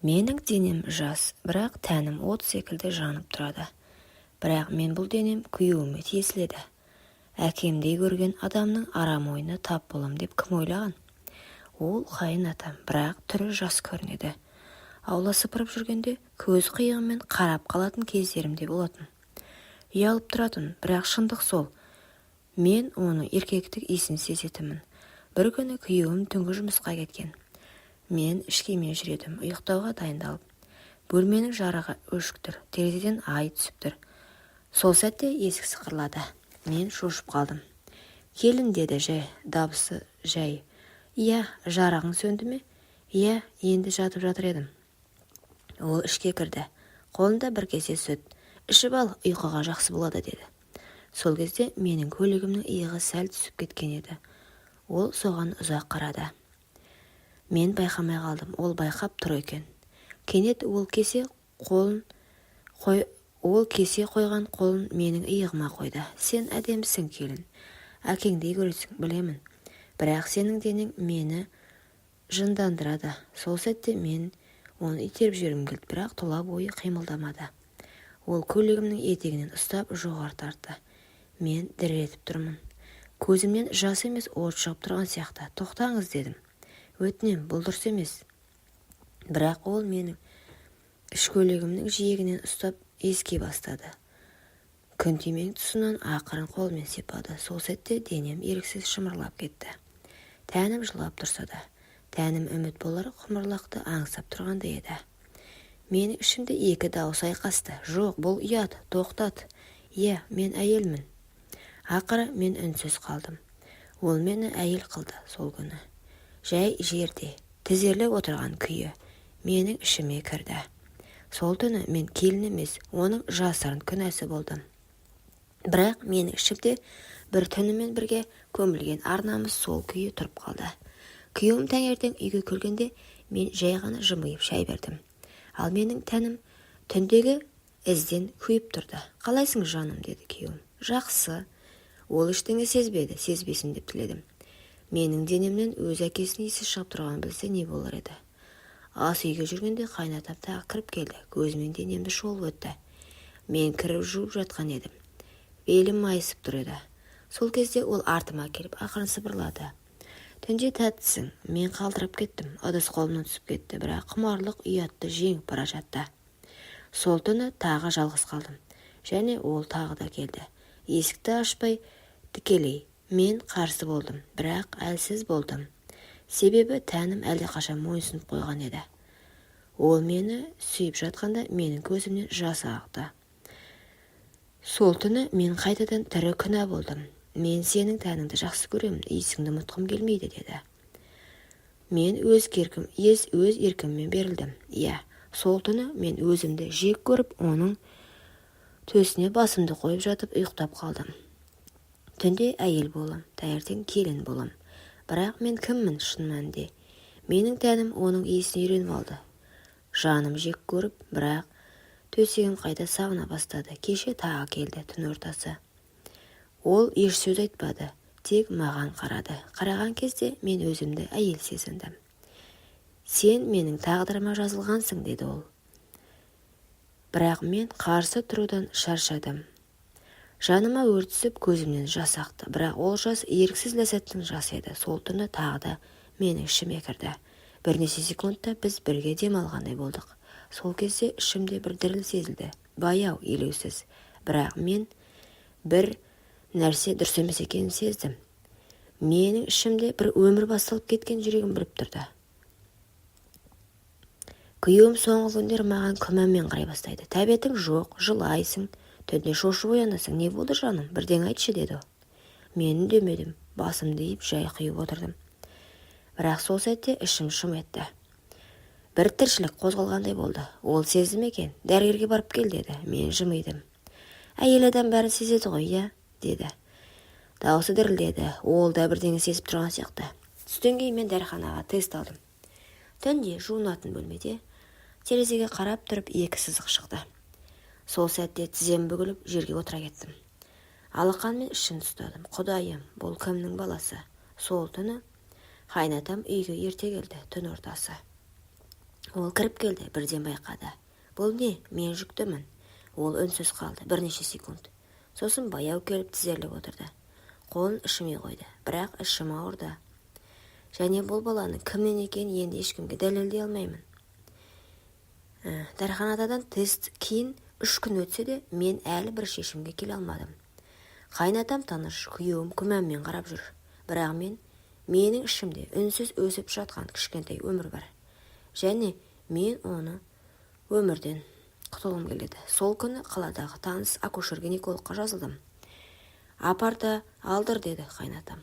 Менің денем жас, бірақ тәнім от секілді жанып тұрады. Бірақ мен бұл денем күйеуіме тиесілі. Әкемдей көрген адамның арам ойына тап болам деп кім ойлаған? Ол қайын атам, бірақ түрі жас көрінеді. Аула сыпырып жүргенде көз қиығымен қарап қалатын кездерімде болатын. Ұялып тұратын, бірақ шындық сол. Мен оны еркектік иісін сезетімін. Бір күні күйеуім түнгі жұмысқа кеткен. Мен ішкемен жүредім, ұйықтауға дайындалып. Бөлменің жарығы өшік тұр, терезеден ай түсіп тұр. Сол сәтте есік сықырлады. Мен шошып қалдым. Келін деді дабысы жай. Иә, жарағың сөнді ме? Иә, енді жатып жатыр едім. Ол ішке кірді. Қолында бір кесе сүт. Ішіп ал, ұйқыға жақсы болады деді. Сол кезде менің көйлегімнің иығы сәл түсіп кеткен еді. Ол соған ұзақ қарады. Мен байқамай қалдым, ол байқап тұр екен. Кенет ол кесе қойған қолын менің иығыма қойды. Сен әдемісің, келін. Әкеңдей көресің, білемін. Бірақ сенің денең мені жындандырады. Сол сәтте мен оны итеріп жібергім келді, бірақ тұла бойы қимылдамады. Ол көйлегімнің етегінен ұстап жоғары тартты. Мен дір етіп тұрмын. Көзімнен жас емес, от шығып тұрған сияқты. Тоқтаңыз дедім. Өтінем, бұл дұрыс емес. Бірақ ол менің іш көйлегімнің жиегінен ұстап еске бастады. Күнтимең тұсынан ақырын қолмен сипады. Сол сәтте денем еріксіз шымырлап кетті. Тәнім жылап тұрса да, тәнім үміт болар құмырлақты аңсап тұрғанда еді. Менің ішімде екі дауыс айқасты. Жоқ, бұл ұят, тоқтат. Иә, мен әйелмін. Ақыры мен үнсіз қалдым. Ол мені әйел қылды сол күні. Жай жерде, тізерлеп отырған күйі менің ішіме кірді. Сол түні мен келін емес, оның жасырын күнәсі болдым. Бірақ менің ішімде бір түнімен бірге көмілген арнамыз сол күйі тұрып қалды. Күйеуім таңертең үйге келгенде мен жай ғана жымиып шай бердім. Ал менің тәнім түндегі ізден күйіп тұрды. Қалайсың жаным, деді күйеуім. Жақсы. Ол ештеңе сезбеді, сезбесін деп тіледім. Менің денемнен өз әкесінің иісі шығып тұрған білсе не болар еді. Ас үйге жүргенде қайнатам тағы кіріп келді. Көзімен денемді шолып өтті. Мен кіріп жуып жатқан едім. Белім майысып тұр еді. Сол кезде ол артыма келіп ақырын сыбырлады. Түнде тәттісің. Мен қалдырып кеттім. Ыдыс қолымнан түсіп кетті, бірақ құмарлық ұятты жеңіп бара жатты. Сол түні тағы жалғыз қалдым. Және ол тағы да келді. Есікті ашпай тікелей. Мен қарсы болдым, бірақ әлсіз болдым. Себебі тәнім әлдеқашан мойынсынып қойған еді. Ол мені сүйіп жатқанда менің көзімнен жас ақты. Сол түні мен қайтадан тірі күнә болдым. Мен сенің тәніңді жақсы көремін, иісіңді ұмытқым келмейді, деді. Мен өз еркіммен берілдім. Иә, сол түні мен өзімді жек көріп, оның төсіне басымды қойып жатып ұйықтап қалдым. Түнде әйел болам, таңертең келін болам. Бірақ мен кіммін шын мәнінде? Менің тәнім оның иісіне үйреніп алды. Жаным жек көріп, бірақ төсегім қайта сағына бастады. Кеше тағы келді, түн ортасы. Ол еш сөз айтпады, тек маған қарады. Қараған кезде мен өзімді әйел сезіндім. Сен менің тағдырыма жазылғансың, деді ол. Бірақ мен қарсы тұрудан шаршадым. Жаныма өрт түсіп, көзімнен жас ақты. Бірақ ол жас еріксіз ләззаттың жасы еді. Сол түні тағы да менің ішіме кірді. Бірнеше секундта біз бірге демалғандай болдық. Сол кезде ішімде бір діріл сезілді. Баяу, елеусіз. Бірақ мен бір нәрсе дұрыс емес екенін сездім. Менің ішімде бір өмір басталып кеткен жүрегім біліп тұрды. Күйеуім соңғы күндер маған күмәнмен қарай бастайды. Тәбетің жоқ, жылайсың. Түнде шошып оянасың. Не болды жаным? Бірден айтшы, деді. Мен үндемедім. Басымды иіп жай құйып отырдым. Бірақ сол сәтте ішім шым етті. Бір тіршілік қозғалғандай болды. Ол сезді ме екен? Дәрігерге барып кел, деді. Мен жымидым. Әйел адам бәрін сезеді ғой, иә, деді. Дауысы дірілдеді. Ол да бірдеңе сезіп тұрған сияқты. Түстен кейін мен дәріханаға тест алдым. Түнде жуынатын бөлмеде терезеге қарап тұрып екі сызық шықты. Сол сәтте тізем бүгіліп жерге отыра кеттім. Алақанмен ішін ұстадым. Құдайым, бұл кімнің баласы? Сол түні қайнатам үйге ерте келді, түн ортасы. Ол кіріп келді, бірден байқады. Бұл не? Мен жүктімін. Ол үнсіз қалды бірнеше секунд. Сосын баяу келіп тізерлеп отырды. Қолын ішіме қойды, бірақ ішім ауырды. Және бұл баланың кімнен екенін енді ешкімге дәлелдей алмаймын. Дәріханадан тест кейін 3 күн өтсе де, мен әлі бір шешімге келе алмадым. Қайнатам таныш, күйеуім күмәнмен қарап жүр. Бірақ менің ішімде үнсіз өсіп жатқан кішкентай өмір бар. Және мен оны өмірден құтылғым келеді. Сол күні қаладағы таныс акушер-гинекологқа жазылдым. Апарда алдыр, деді қайнатам.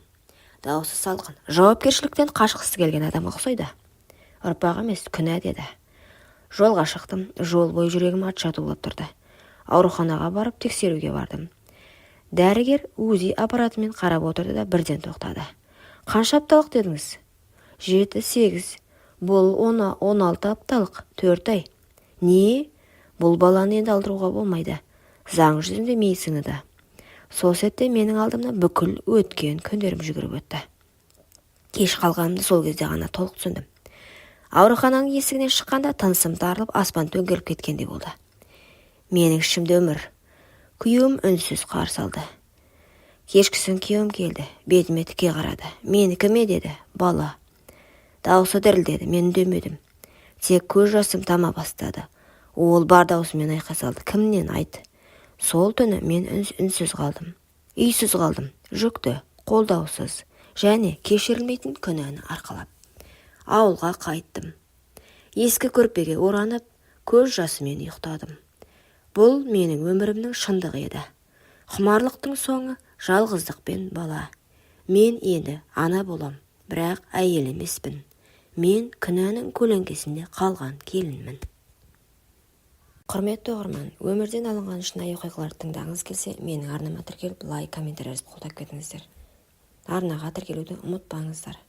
Дауысы салқын, жауапкершіліктен қашқысы келген адамға ұқсайды. Ұрпақ емес, күнә, деді. Жолға шықтым, жол бойы жүрегім атшатулап тұрды. Ауруханаға барып тексеруге бардым. Дәрігер УЗИ аппаратымен қарап отырды да бірден тоқтады. Қанша апталық дедіңіз? 7-8. Бұл 16 апталық, 4 ай. Не? Бұл баланы енді алдыруға болмайды. Заң жүзінде медицинада. Сол сәтте менің алдымда бүкіл өткен күндерім жүгіріп өтті. Кеш қалғанымды сол кезде ғана толық түсіндім. Аурухананың есігінен шыққанда тынысым тарылып, аспан төңкеріліп кеткендей болды. Менің ішімде өмір. Күйеуім үнсіз қарсы алды. Кешкісін күйеуім келді, бетіме тіке қарады. Менікі ме, деді, бала. Дауысы дірілдеді, мен үндемедім. Тек көз жасым тама бастады. Ол бар даусымен айқай салды. Кімнен, айт? Сол түні мен үнсіз қалдым. Үйсіз қалдым, жүкті, қолдаусыз және кешірілмейтін күнәні арқалап. Ауылға қайттым. Ескі көрпеге оранып, көз жасымен ұйықтадым. Бұл менің өмірімнің шындығы еді. Құмарлықтың соңы жалғыздық пен бала. Мен енді ана болам, бірақ әйел емеспін. Мен күнәнің көлеңкесінде қалған келінмін. Құрметті оқырман, өмірден алынған шынайы оқиғаларды тыңдағыңыз келсе, менің арнама тіркеліп, лайк, комментарий жазып қолдап кетіңіздер. Арнаға тіркелуді ұмытпаңыздар.